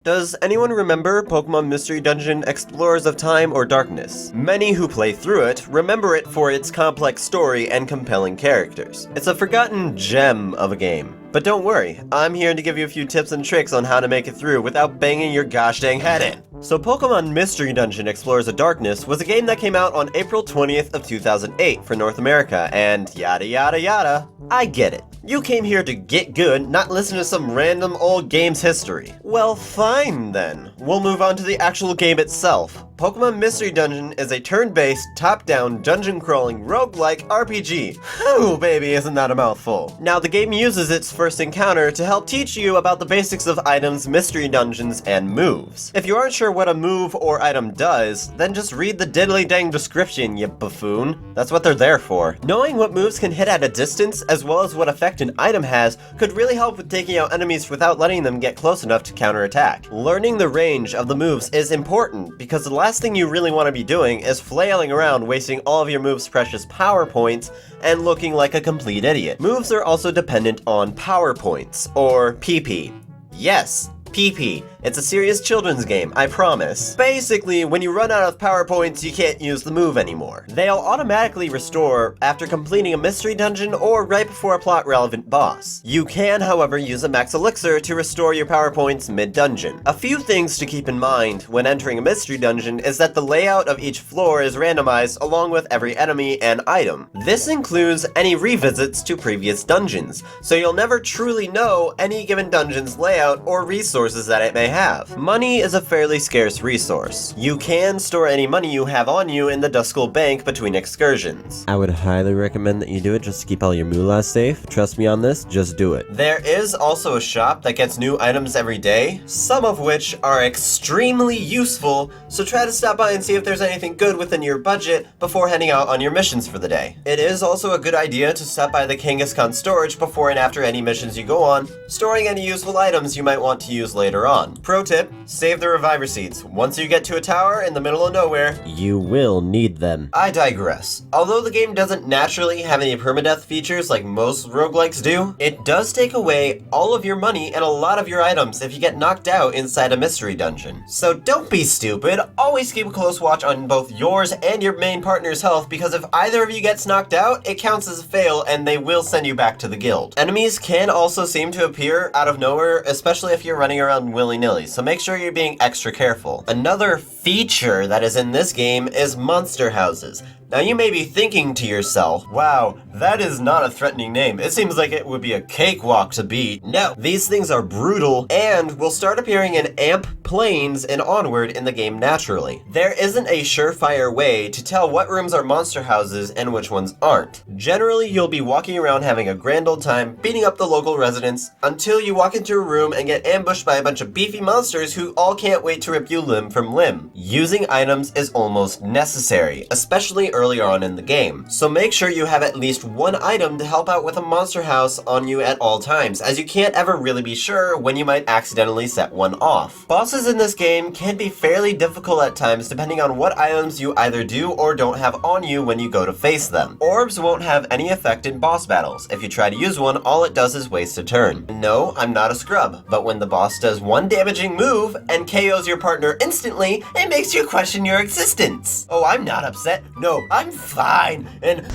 Does anyone remember Pokemon Mystery Dungeon Explorers of Time or Darkness? Many who play through it remember it for its complex story and compelling characters. It's a forgotten gem of a game. But don't worry, I'm here to give you a few tips and tricks on how to make it through without banging your gosh dang head in. So Pokemon Mystery Dungeon Explorers of Darkness was a game that came out on April 20th of 2008 for North America, and yada yada yada. I get it. You came here to get good, not listen to some random old game's history. Well, fine then. We'll move on to the actual game itself. Pokemon Mystery Dungeon is a turn-based, top-down, dungeon-crawling, roguelike RPG. Oh, baby, isn't that a mouthful? Now, the game uses its first encounter to help teach you about the basics of items, mystery dungeons, and moves. If you aren't sure what a move or item does, then just read the diddly-dang description, you buffoon. That's what they're there for. Knowing what moves can hit at a distance, as well as what effect an item has, could really help with taking out enemies without letting them get close enough to counterattack. Learning the range of the moves is important, because the last thing you really want to be doing is flailing around wasting all of your moves' precious power points and looking like a complete idiot. Moves are also dependent on power points, or PP. Yes, PP. It's a serious children's game, I promise. Basically, when you run out of power points, you can't use the move anymore. They'll automatically restore after completing a mystery dungeon or right before a plot-relevant boss. You can, however, use a max elixir to restore your power points mid-dungeon. A few things to keep in mind when entering a mystery dungeon is that the layout of each floor is randomized along with every enemy and item. This includes any revisits to previous dungeons, so you'll never truly know any given dungeon's layout or resources that it may have. Money is a fairly scarce resource. You can store any money you have on you in the Dusk bank between excursions. I would highly recommend that you do it just to keep all your moolah safe. Trust me on this, just do it. There is also a shop that gets new items every day, some of which are extremely useful, so try to stop by and see if there's anything good within your budget before heading out on your missions for the day. It is also a good idea to stop by the Kangaskhan storage before and after any missions you go on, storing any useful items you might want to use later on. Pro tip, save the reviver seeds. Once you get to a tower in the middle of nowhere, you will need them. I digress. Although the game doesn't naturally have any permadeath features like most roguelikes do, it does take away all of your money and a lot of your items if you get knocked out inside a mystery dungeon. So don't be stupid, always keep a close watch on both yours and your main partner's health, because if either of you gets knocked out, it counts as a fail and they will send you back to the guild. Enemies can also seem to appear out of nowhere, especially if you're running around willy-nilly, so make sure you're being extra careful. Another feature that is in this game is monster houses. Now you may be thinking to yourself, wow, that is not a threatening name. It seems like it would be a cakewalk to beat. No, these things are brutal and will start appearing in AMP planes and onward in the game naturally. There isn't a surefire way to tell what rooms are monster houses and which ones aren't. Generally, you'll be walking around having a grand old time beating up the local residents until you walk into a room and get ambushed by a bunch of beefy monsters who all can't wait to rip you limb from limb. Using items is almost necessary, especially earlier on in the game. So make sure you have at least one item to help out with a monster house on you at all times, as you can't ever really be sure when you might accidentally set one off. Bosses in this game can be fairly difficult at times depending on what items you either do or don't have on you when you go to face them. Orbs won't have any effect in boss battles. If you try to use one, all it does is waste a turn. No, I'm not a scrub, but when the boss does one damaging move and KOs your partner instantly, it makes you question your existence. Oh, I'm not upset. No, I'm fine. And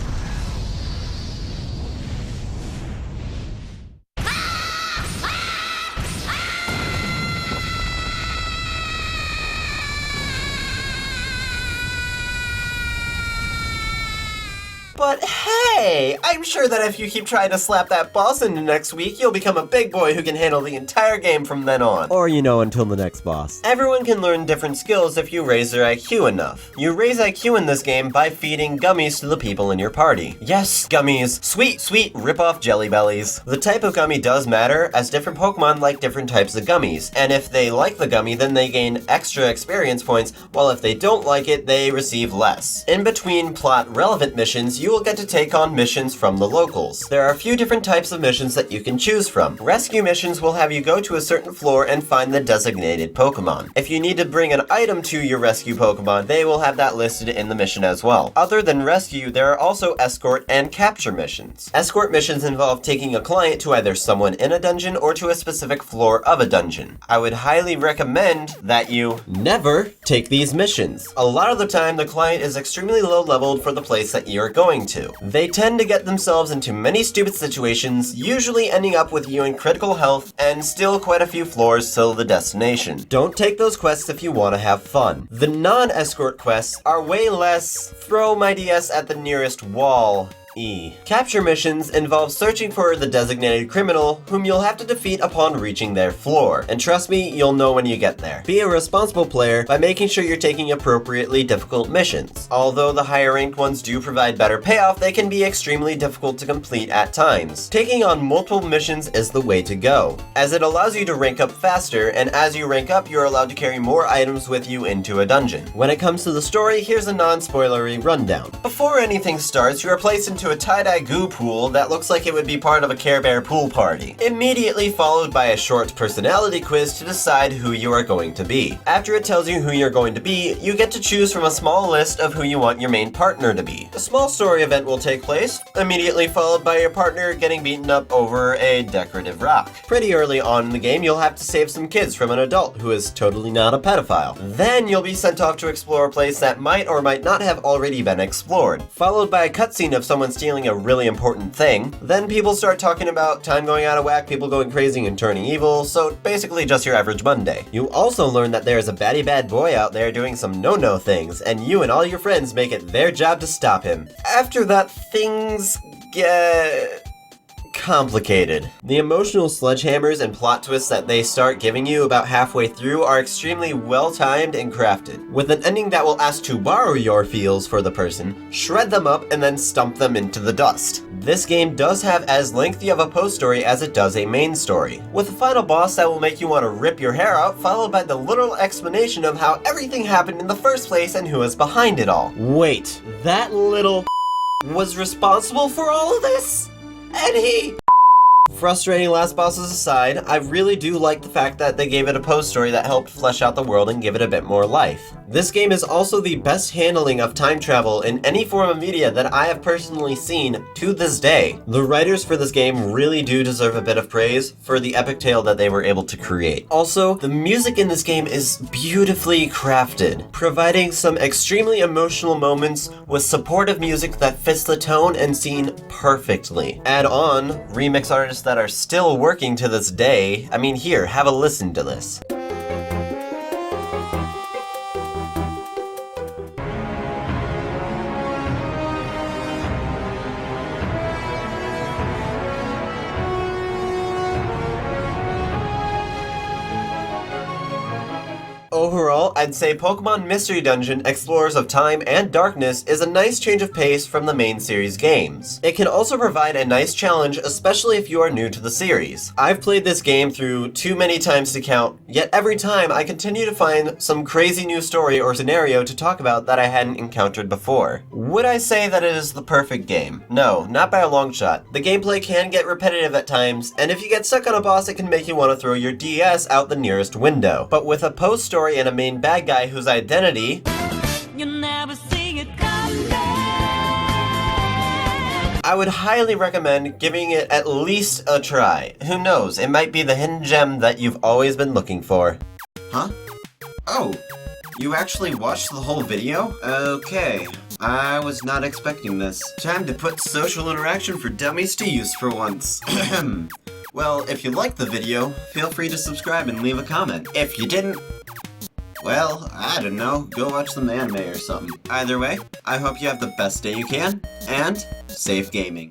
but hey, I'm sure that if you keep trying to slap that boss into next week, you'll become a big boy who can handle the entire game from then on. Or, until the next boss. Everyone can learn different skills if you raise their IQ enough. You raise IQ in this game by feeding gummies to the people in your party. Yes, gummies. Sweet, sweet rip-off jelly bellies. The type of gummy does matter, as different Pokemon like different types of gummies, and if they like the gummy, then they gain extra experience points, while if they don't like it, they receive less. In between plot-relevant missions, you will get to take on missions from the locals. There are a few different types of missions that you can choose from. Rescue missions will have you go to a certain floor and find the designated Pokemon. If you need to bring an item to your rescue Pokemon, they will have that listed in the mission as well. Other than rescue, there are also escort and capture missions. Escort missions involve taking a client to either someone in a dungeon or to a specific floor of a dungeon. I would highly recommend that you never take these missions. A lot of the time, the client is extremely low leveled for the place that you're going to. They tend to get themselves into many stupid situations, usually ending up with you in critical health and still quite a few floors till the destination. Don't take those quests if you want to have fun. The non-escort quests are way less throw my DS at the nearest wall. Capture missions involve searching for the designated criminal whom you'll have to defeat upon reaching their floor. And trust me, you'll know when you get there. Be a responsible player by making sure you're taking appropriately difficult missions. Although the higher ranked ones do provide better payoff, they can be extremely difficult to complete at times. Taking on multiple missions is the way to go, as it allows you to rank up faster, and as you rank up, you're allowed to carry more items with you into a dungeon. When it comes to the story, here's a non-spoilery rundown. Before anything starts, you are placed into a tie-dye goo pool that looks like it would be part of a Care Bear pool party, immediately followed by a short personality quiz to decide who you are going to be. After it tells you who you're going to be, you get to choose from a small list of who you want your main partner to be. A small story event will take place, immediately followed by your partner getting beaten up over a decorative rock. Pretty early on in the game, you'll have to save some kids from an adult who is totally not a pedophile. Then you'll be sent off to explore a place that might or might not have already been explored, followed by a cutscene of someone stealing a really important thing. Then people start talking about time going out of whack, people going crazy and turning evil, so basically just your average Monday. You also learn that there's a baddie bad boy out there doing some no-no things, and you and all your friends make it their job to stop him. After that, things get complicated. The emotional sledgehammers and plot twists that they start giving you about halfway through are extremely well-timed and crafted, with an ending that will ask to borrow your feels for the person, shred them up, and then stump them into the dust. This game does have as lengthy of a post-story as it does a main story, with a final boss that will make you want to rip your hair out, followed by the literal explanation of how everything happened in the first place and who is behind it all. Wait, that little was responsible for all of this? And he... Frustrating last bosses aside, I really do like the fact that they gave it a post-story that helped flesh out the world and give it a bit more life. This game is also the best handling of time travel in any form of media that I have personally seen to this day. The writers for this game really do deserve a bit of praise for the epic tale that they were able to create. Also, the music in this game is beautifully crafted, providing some extremely emotional moments with supportive music that fits the tone and scene perfectly. Add on remix artists that are still working to this day. I mean, here, have a listen to this. Overall, I'd say Pokemon Mystery Dungeon Explorers of Time and Darkness is a nice change of pace from the main series games. It can also provide a nice challenge, especially if you are new to the series. I've played this game through too many times to count, yet every time I continue to find some crazy new story or scenario to talk about that I hadn't encountered before. Would I say that it is the perfect game? No, not by a long shot. The gameplay can get repetitive at times, and if you get stuck on a boss, it can make you want to throw your DS out the nearest window. But with a post-story and a main bad guy whose identity you'll never see it come back, I would highly recommend giving it at least a try. Who knows, it might be the hidden gem that you've always been looking for. Huh? Oh, you actually watched the whole video? Okay, I was not expecting this. Time to put social interaction for dummies to use for once. Well, if you liked the video, feel free to subscribe and leave a comment. If you didn't, well, I don't know, go watch some anime or something. Either way, I hope you have the best day you can, and safe gaming.